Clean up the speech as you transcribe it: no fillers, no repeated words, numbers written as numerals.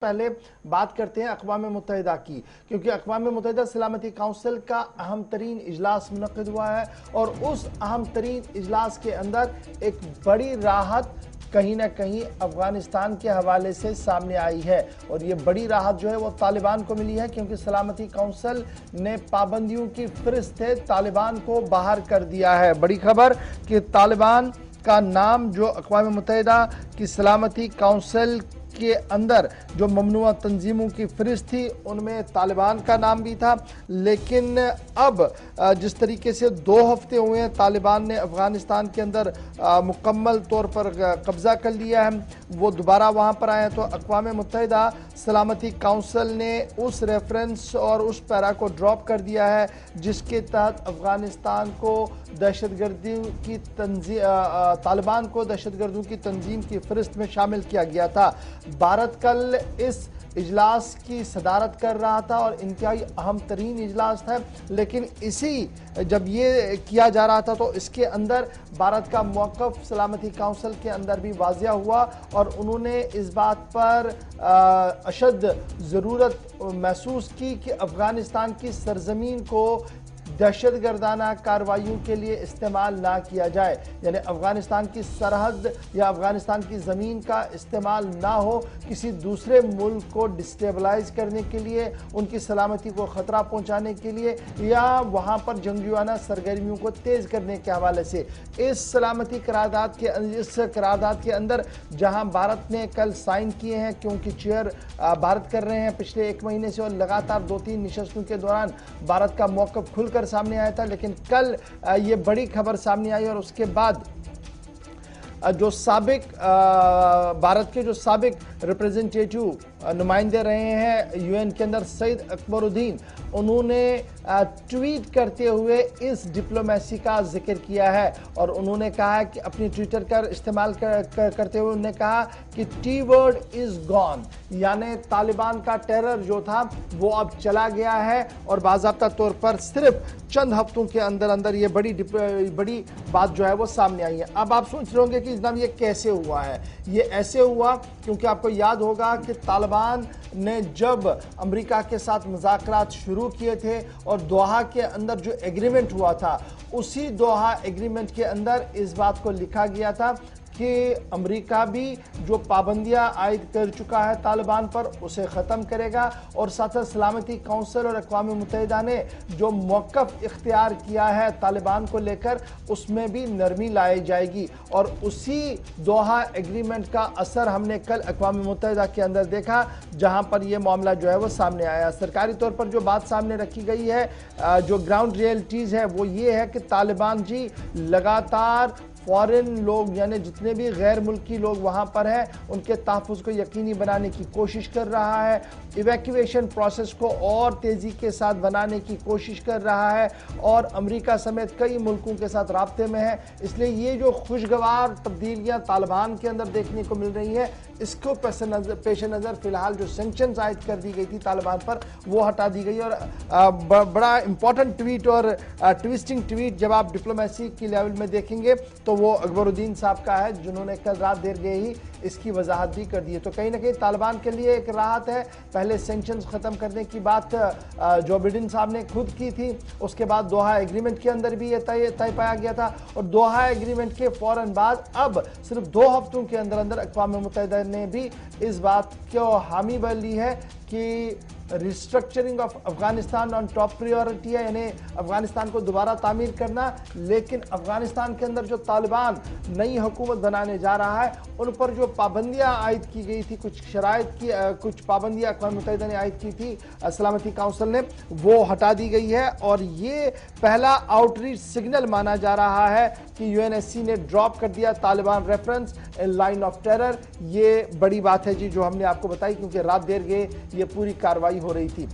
پہلے بات کرتے ہیں اقوام متحدہ کی، کیونکہ اقوام متحدہ سلامتی کونسل کا اہم ترین اجلاس منعقد ہوا ہے اور اس اہم ترین اجلاس کے اندر ایک بڑی راحت کہیں نہ کہیں افغانستان کے حوالے سے سامنے آئی ہے، اور یہ بڑی راحت جو ہے وہ طالبان کو ملی ہے، کیونکہ سلامتی کونسل نے پابندیوں کی فہرست سے طالبان کو باہر کر دیا ہے۔ بڑی خبر کہ طالبان کا نام جو اقوام متحدہ کی سلامتی کونسل کے اندر جو ممنوعہ تنظیموں کی فہرست تھی ان میں طالبان کا نام بھی تھا، لیکن اب جس طریقے سے 2 ہفتے ہوئے ہیں طالبان نے افغانستان کے اندر مکمل طور پر قبضہ کر لیا ہے، وہ دوبارہ وہاں پر آئے ہیں، تو اقوام متحدہ سلامتی کونسل نے اس ریفرنس اور اس پیرا کو ڈراپ کر دیا ہے جس کے تحت افغانستان کو دہشت گردی کی طالبان کو دہشت گردوں کی تنظیم کی فہرست میں شامل کیا گیا تھا۔ بھارت کل اس اجلاس کی صدارت کر رہا تھا اور انتہائی اہم ترین اجلاس تھا، لیکن جب یہ کیا جا رہا تھا تو اس کے اندر بھارت کا موقف سلامتی کونسل کے اندر بھی واضح ہوا اور انہوں نے اس بات پر اشد ضرورت محسوس کی کہ افغانستان کی سرزمین کو دہشت گردانہ کارروائیوں کے لیے استعمال نہ کیا جائے، یعنی افغانستان کی سرحد یا افغانستان کی زمین کا استعمال نہ ہو کسی دوسرے ملک کو ڈسٹیبلائز کرنے کے لیے، ان کی سلامتی کو خطرہ پہنچانے کے لیے یا وہاں پر جنگجوانہ سرگرمیوں کو تیز کرنے کے حوالے سے۔ اس قرارداد کے اندر جہاں بھارت نے کل سائن کیے ہیں، کیونکہ چیئر بھارت کر رہے ہیں پچھلے 1 مہینے سے اور لگاتار 2-3 نشستوں کے دوران بھارت کا موقف کھل کر سامنے آیا تھا، لیکن کل یہ بڑی خبر سامنے آئی اور اس کے بعد جو بھارت کے جو سابق ریپریزنٹیٹیو نمائندے رہے ہیں یو این کے اندر سعید اکبر الدین، انہوں نے ٹویٹ کرتے ہوئے اس ڈپلومیسی کا ذکر کیا ہے اور انہوں نے کہا ہے کہ اپنی ٹویٹر کا استعمال کرتے ہوئے انہوں نے کہا کہ ٹی ورڈ از گون، یعنی طالبان کا ٹیرر جو تھا وہ اب چلا گیا ہے اور باضابطہ طور پر صرف چند ہفتوں کے اندر یہ بڑی بات جو ہے وہ سامنے آئی ہے۔ اب آپ سوچ رہے ہوں گے کہ جناب یہ کیسے ہوا ہے؟ یہ ایسے ہوا کیونکہ آپ کو یاد ہوگا کہ طالبان نے جب امریکہ کے ساتھ مذاکرات شروع کیے تھے اور دوحہ کے اندر جو ایگریمنٹ ہوا تھا، اسی دوحہ ایگریمنٹ کے اندر اس بات کو لکھا گیا تھا کہ امریکہ بھی جو پابندیاں عائد کر چکا ہے طالبان پر اسے ختم کرے گا، اور ساتھ سلامتی کونسل اور اقوام متحدہ نے جو موقف اختیار کیا ہے طالبان کو لے کر اس میں بھی نرمی لائی جائے گی، اور اسی دوحہ ایگریمنٹ کا اثر ہم نے کل اقوام متحدہ کے اندر دیکھا جہاں پر یہ معاملہ جو ہے وہ سامنے آیا۔ سرکاری طور پر جو بات سامنے رکھی گئی ہے، جو گراؤنڈ ریئلٹیز ہے وہ یہ ہے کہ طالبان جی لگاتار فورن لوگ یعنی جتنے بھی غیر ملکی لوگ وہاں پر ہیں ان کے تحفظ کو یقینی بنانے کی کوشش کر رہا ہے، ایویکویشن پروسیس کو اور تیزی کے ساتھ بنانے کی کوشش کر رہا ہے، اور امریکہ سمیت کئی ملکوں کے ساتھ رابطے میں ہے۔ اس لیے یہ جو خوشگوار تبدیلیاں طالبان کے اندر دیکھنے کو مل رہی ہیں، اس کو پیش نظر فی الحال جو سینکشنز عائد کر دی گئی تھی طالبان پر وہ ہٹا دی گئی، اور بڑا امپورٹنٹ ٹویٹ اور ٹویسٹنگ ٹویٹ جب آپ ڈپلومیسی کی لیول میں دیکھیں گے تو وہ اکبر الدین صاحب کا ہے جنہوں نے کل رات دیر گئے ہی اس کی وضاحت بھی کر دی ہے۔ تو کہیں نہ کہیں طالبان کے لیے ایک راحت ہے، پہلے سینکشنز ختم کرنے کی بات جو بائیڈن صاحب نے خود کی تھی، اس کے بعد دوحہ ایگریمنٹ کے اندر بھی یہ طے پایا گیا تھا، اور دوحہ ایگریمنٹ کے فوراً بعد اب صرف 2 ہفتوں کے اندر اقوام متحدہ نے بھی اس بات کو حامی بھر لی ہے کہ restructuring of Afghanistan on top priority ہے، یعنی افغانستان کو دوبارہ تعمیر کرنا، لیکن افغانستان کے اندر جو طالبان نئی حکومت بنانے جا رہا ہے ان پر جو پابندیاں عائد کی گئی تھی، کچھ پابندیاں اقوام متحدہ نے عائد کی تھی سلامتی کونسل نے، وہ ہٹا دی گئی ہے، اور یہ پہلا آؤٹ ریچ سگنل مانا جا رہا ہے کہ یو این ایس سی نے ڈراپ کر دیا Taliban reference in line of terror. یہ بڑی بات ہے جی جو ہم نے آپ کو بتائی، کیونکہ رات دیر گئے یہ پوری کارروائی ہو رہی تھی۔